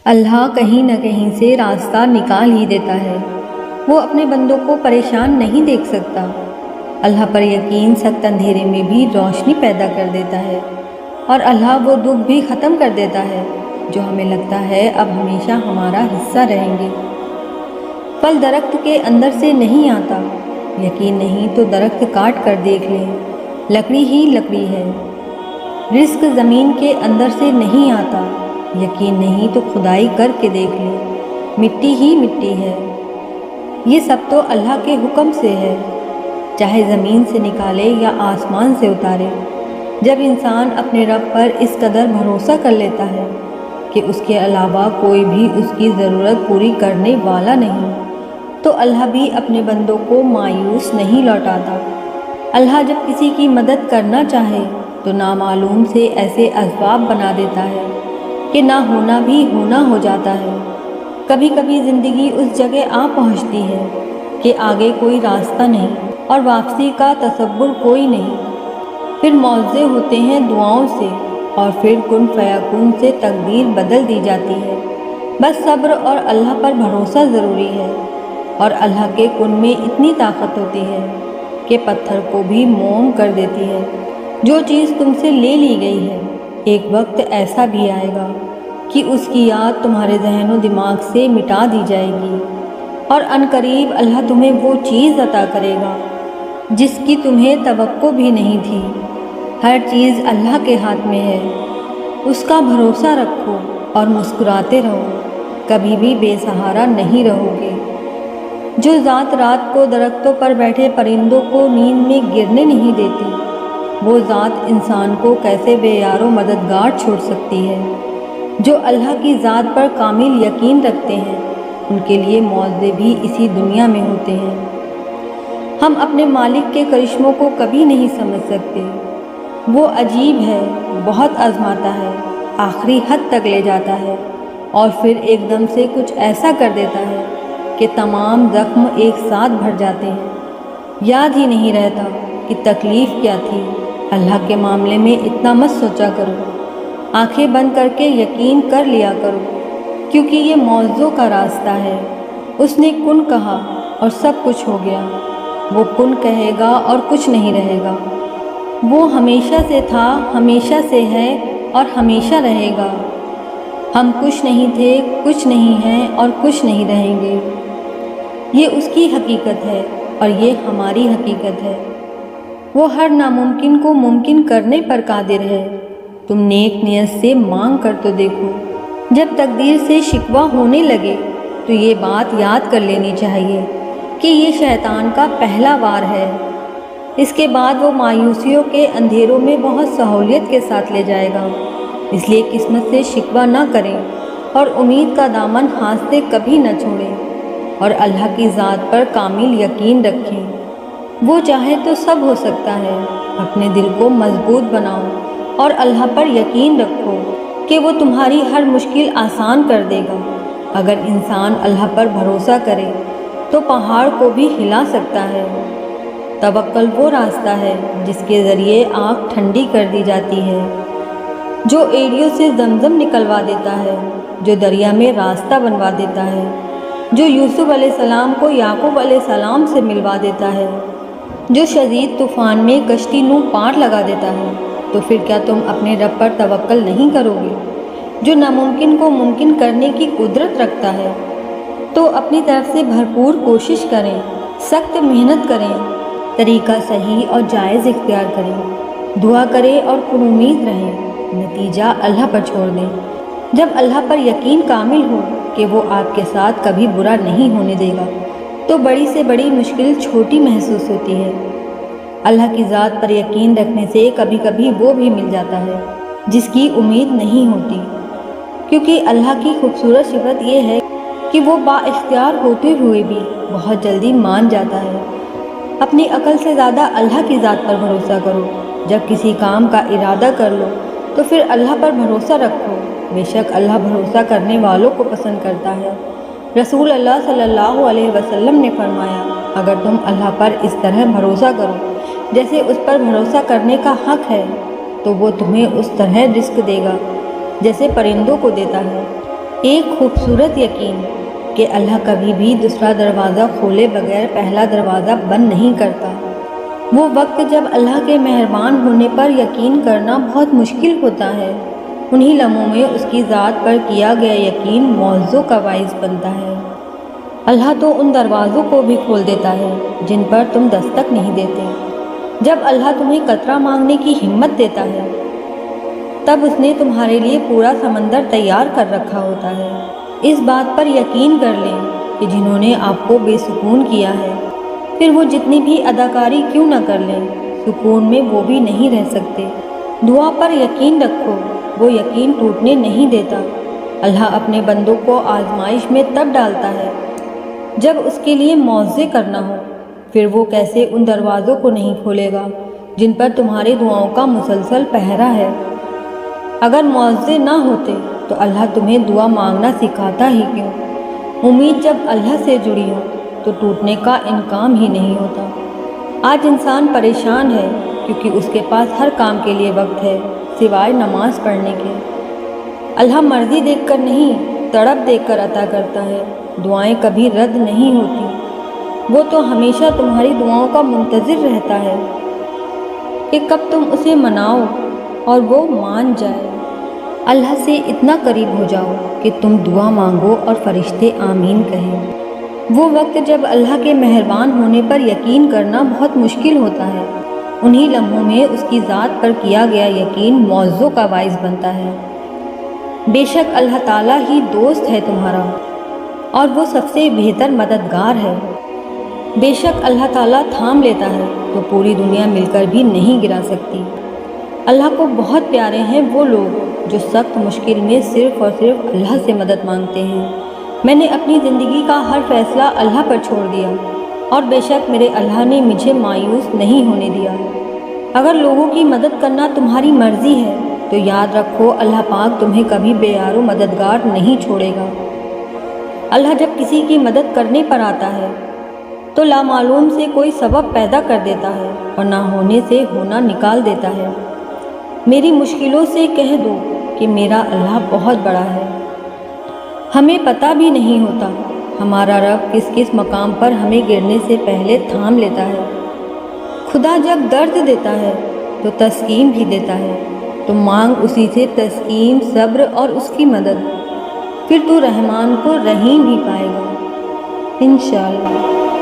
اللہ کہیں نہ کہیں سے راستہ نکال ہی دیتا ہے۔ وہ اپنے بندوں کو پریشان نہیں دیکھ سکتا۔ اللہ پر یقین سخت اندھیرے میں بھی روشنی پیدا کر دیتا ہے، اور اللہ وہ دکھ بھی ختم کر دیتا ہے جو ہمیں لگتا ہے اب ہمیشہ ہمارا حصہ رہیں گے۔ پھل درخت کے اندر سے نہیں آتا، یقین نہیں تو درخت کاٹ کر دیکھ لیں، لکڑی ہی لکڑی ہے۔ رزق زمین کے اندر سے نہیں آتا، یقین نہیں تو کھدائی کر کے دیکھ لیں، مٹی ہی مٹی ہے۔ یہ سب تو اللہ کے حکم سے ہے، چاہے زمین سے نکالے یا آسمان سے اتارے۔ جب انسان اپنے رب پر اس قدر بھروسہ کر لیتا ہے کہ اس کے علاوہ کوئی بھی اس کی ضرورت پوری کرنے والا نہیں، تو اللہ بھی اپنے بندوں کو مایوس نہیں لوٹاتا۔ اللہ جب کسی کی مدد کرنا چاہے تو نامعلوم سے ایسے اسباب بنا دیتا ہے کہ نہ ہونا بھی ہونا ہو جاتا ہے۔ کبھی کبھی زندگی اس جگہ آ پہنچتی ہے کہ آگے کوئی راستہ نہیں اور واپسی کا تصور کوئی نہیں۔ پھر معاوضے ہوتے ہیں دعاؤں سے، اور پھر کن فیکون سے تقدیر بدل دی جاتی ہے۔ بس صبر اور اللہ پر بھروسہ ضروری ہے، اور اللہ کے کن میں اتنی طاقت ہوتی ہے کہ پتھر کو بھی موم کر دیتی ہے۔ جو چیز تم سے لے لی گئی ہے، ایک وقت ایسا بھی آئے گا کہ اس کی یاد تمہارے ذہن و دماغ سے مٹا دی جائے گی، اور عنقریب اللہ تمہیں وہ چیز عطا کرے گا جس کی تمہیں توقع بھی نہیں تھی۔ ہر چیز اللہ کے ہاتھ میں ہے، اس کا بھروسہ رکھو اور مسکراتے رہو، کبھی بھی بے سہارا نہیں رہو گے۔ جو ذات رات کو درختوں پر بیٹھے پرندوں کو نیند میں گرنے نہیں دیتی، وہ ذات انسان کو کیسے بے یار و مددگار چھوڑ سکتی ہے۔ جو اللہ کی ذات پر کامل یقین رکھتے ہیں، ان کے لیے معاوضے بھی اسی دنیا میں ہوتے ہیں۔ ہم اپنے مالک کے کرشموں کو کبھی نہیں سمجھ سکتے۔ وہ عجیب ہے، بہت آزماتا ہے، آخری حد تک لے جاتا ہے، اور پھر ایک دم سے کچھ ایسا کر دیتا ہے کہ تمام زخم ایک ساتھ بھر جاتے ہیں۔ یاد ہی نہیں رہتا کہ تکلیف کیا تھی۔ اللہ کے معاملے میں اتنا مت سوچا کرو، آنکھیں بند کر کے یقین کر لیا کرو، کیونکہ یہ معجزوں کا راستہ ہے۔ اس نے کن کہا اور سب کچھ ہو گیا، وہ کن کہے گا اور کچھ نہیں رہے گا۔ وہ ہمیشہ سے تھا، ہمیشہ سے ہے اور ہمیشہ رہے گا۔ ہم کچھ نہیں تھے، کچھ نہیں ہیں اور کچھ نہیں رہیں گے۔ یہ اس کی حقیقت ہے اور یہ ہماری حقیقت ہے۔ وہ ہر ناممکن کو ممکن کرنے پر قادر ہے۔ تم نیک نیت سے مانگ کر تو دیکھو۔ جب تقدیر سے شکوہ ہونے لگے تو یہ بات یاد کر لینی چاہیے کہ یہ شیطان کا پہلا وار ہے۔ اس کے بعد وہ مایوسیوں کے اندھیروں میں بہت سہولیت کے ساتھ لے جائے گا۔ اس لیے قسمت سے شکوہ نہ کریں اور امید کا دامن ہاتھ سے کبھی نہ چھوڑیں، اور اللہ کی ذات پر کامل یقین رکھیں۔ وہ چاہے تو سب ہو سکتا ہے۔ اپنے دل کو مضبوط بناؤ اور اللہ پر یقین رکھو کہ وہ تمہاری ہر مشکل آسان کر دے گا۔ اگر انسان اللہ پر بھروسہ کرے تو پہاڑ کو بھی ہلا سکتا ہے۔ توکل وہ راستہ ہے جس کے ذریعے آنکھ ٹھنڈی کر دی جاتی ہے، جو ایڑیوں سے زمزم نکلوا دیتا ہے، جو دریا میں راستہ بنوا دیتا ہے، جو یوسف علیہ السلام کو یعقوب علیہ السلام سے ملوا دیتا ہے، جو شدید طوفان میں کشتی نو پار لگا دیتا ہے۔ تو پھر کیا تم اپنے رب پر توکل نہیں کرو گے، جو ناممکن کو ممکن کرنے کی قدرت رکھتا ہے؟ تو اپنی طرف سے بھرپور کوشش کریں، سخت محنت کریں، طریقہ صحیح اور جائز اختیار کریں، دعا کریں اور پر امید رہیں، نتیجہ اللہ پر چھوڑ دیں۔ جب اللہ پر یقین کامل ہو کہ وہ آپ کے ساتھ کبھی برا نہیں ہونے دے گا، تو بڑی سے بڑی مشکل چھوٹی محسوس ہوتی ہے۔ اللہ کی ذات پر یقین رکھنے سے کبھی کبھی وہ بھی مل جاتا ہے جس کی امید نہیں ہوتی، کیونکہ اللہ کی خوبصورت صفت یہ ہے کہ وہ با اختیار ہوتے ہوئے بھی بہت جلدی مان جاتا ہے۔ اپنی عقل سے زیادہ اللہ کی ذات پر بھروسہ کرو۔ جب کسی کام کا ارادہ کر لو تو پھر اللہ پر بھروسہ رکھو، بے شک اللہ بھروسہ کرنے والوں کو پسند کرتا ہے۔ رسول اللہ صلی اللہ علیہ وسلم نے فرمایا، اگر تم اللہ پر اس طرح بھروسہ کرو جیسے اس پر بھروسہ کرنے کا حق ہے، تو وہ تمہیں اس طرح رزق دے گا جیسے پرندوں کو دیتا ہے۔ ایک خوبصورت یقین کہ اللہ کبھی بھی دوسرا دروازہ کھولے بغیر پہلا دروازہ بند نہیں کرتا۔ وہ وقت جب اللہ کے مہربان ہونے پر یقین کرنا بہت مشکل ہوتا ہے، انہی لمحوں میں اس کی ذات پر کیا گیا یقین معجزوں کا باعث بنتا ہے۔ اللہ تو ان دروازوں کو بھی کھول دیتا ہے جن پر تم دستک نہیں دیتے۔ جب اللہ تمہیں قطرہ مانگنے کی ہمت دیتا ہے تب اس نے تمہارے لیے پورا سمندر تیار کر رکھا ہوتا ہے۔ اس بات پر یقین کر لیں کہ جنہوں نے آپ کو بے سکون کیا ہے، پھر وہ جتنی بھی اداکاری کیوں نہ کر لیں، سکون میں وہ بھی نہیں رہ سکتے۔ دعا پر یقین رکھو، وہ یقین ٹوٹنے نہیں دیتا۔ اللہ اپنے بندوں کو آزمائش میں تب ڈالتا ہے جب اس کے لیے معجزے کرنا ہو، پھر وہ کیسے ان دروازوں کو نہیں کھولے گا جن پر تمہاری دعاؤں کا مسلسل پہرا ہے۔ اگر معجزے نہ ہوتے تو اللہ تمہیں دعا مانگنا سکھاتا ہی کیوں؟ امید جب اللہ سے جڑی ہو تو ٹوٹنے کا امکان ہی نہیں ہوتا۔ آج انسان پریشان ہے کیونکہ اس کے پاس ہر کام کے لیے وقت ہے سوائے نماز پڑھنے کے۔ اللہ مرضی دیکھ کر نہیں، تڑپ دیکھ کر عطا کرتا ہے۔ دعائیں کبھی رد نہیں ہوتی، وہ تو ہمیشہ تمہاری دعاؤں کا منتظر رہتا ہے کہ کب تم اسے مناؤ اور وہ مان جائے۔ اللہ سے اتنا قریب ہو جاؤ کہ تم دعا مانگو اور فرشتے آمین کہیں۔ وہ وقت جب اللہ کے مہربان ہونے پر یقین کرنا بہت مشکل ہوتا ہے، انہی لمحوں میں اس کی ذات پر کیا گیا یقین معجزوں کا باعث بنتا ہے۔ بے شک اللہ تعالیٰ ہی دوست ہے تمہارا اور وہ سب سے بہتر مددگار ہے۔ بے شک اللہ تعالیٰ تھام لیتا ہے تو پوری دنیا مل کر بھی نہیں گرا سکتی۔ اللہ کو بہت پیارے ہیں وہ لوگ جو سخت مشکل میں صرف اور صرف اللہ سے مدد مانگتے ہیں۔ میں نے اپنی زندگی کا ہر فیصلہ اللہ پر چھوڑ دیا اور بے شک میرے اللہ نے مجھے مایوس نہیں ہونے دیا۔ اگر لوگوں کی مدد کرنا تمہاری مرضی ہے تو یاد رکھو اللہ پاک تمہیں کبھی بے یار و مددگار نہیں چھوڑے گا۔ اللہ جب کسی کی مدد کرنے پر آتا ہے تو لامعلوم سے کوئی سبب پیدا کر دیتا ہے اور نہ ہونے سے ہونا نکال دیتا ہے۔ میری مشکلوں سے کہہ دو کہ میرا اللہ بہت بڑا ہے۔ ہمیں پتہ بھی نہیں ہوتا ہمارا رب کس کس مقام پر ہمیں گرنے سے پہلے تھام لیتا ہے۔ خدا جب درد دیتا ہے تو تسکین بھی دیتا ہے، تو مانگ اسی سے تسکین، صبر اور اس کی مدد، پھر تو رحمان کو رحیم بھی پائے گا انشاءاللہ۔